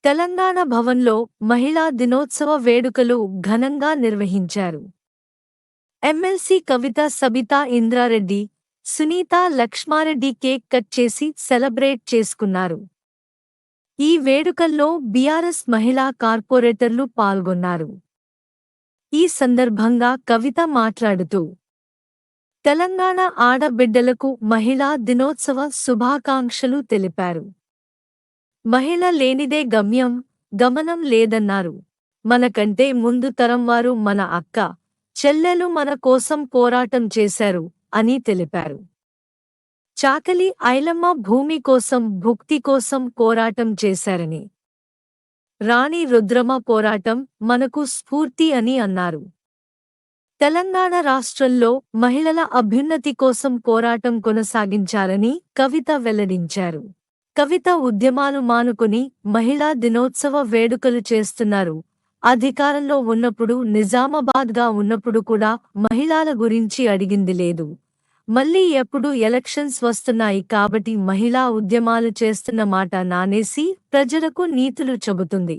తెలంగాణ భవన్లో మహిళా దినోత్సవ వేడుకలు ఘనంగా నిర్వహించారు. ఎమ్మెల్సీ కవిత సబితా ఇంద్రారెడ్డి, సునీతా లక్ష్మారెడ్డి కేక్ కట్ చేసి సెలబ్రేట్ చేసుకున్నారు. ఈ వేడుకల్లో బీఆర్ఎస్ మహిళా కార్పొరేటర్లు పాల్గొన్నారు. ఈ సందర్భంగా కవిత మాట్లాడుతూ, తెలంగాణ ఆడబిడ్డలకు మహిళా దినోత్సవ శుభాకాంక్షలు తెలిపారు. మహిళ లేనిదే గమ్యం, గమనం లేదన్నారు. మనకంటే ముందు తరం వారు మన అక్క, చెల్లెలు మన కోసం పోరాటం చేశారు అని తెలిపారు. చాకలి ఐలమ్మ భూమి కోసం, భుక్తి కోసం పోరాటం చేశారని, రాణి రుద్రమ పోరాటం మనకు స్ఫూర్తి అని అన్నారు. తెలంగాణ రాష్ట్రంలో మహిళల అభ్యున్నతి కోసం పోరాటం కొనసాగించాలని కవిత వెల్లడించారు. కవిత ఉద్యమాలు మానుకుని మహిళా దినోత్సవ వేడుకలు చేస్తున్నారు. అధికారంలో ఉన్నప్పుడు, నిజామాబాద్గా ఉన్నప్పుడు కూడా మహిళల గురించి అడిగింది లేదు. మళ్ళీ ఎప్పుడు ఎలక్షన్స్ వస్తున్నాయి కాబట్టి మహిళా ఉద్యమాలు చేస్తున్న మాట నానేసి ప్రజలకు నీతులు చెబుతుంది.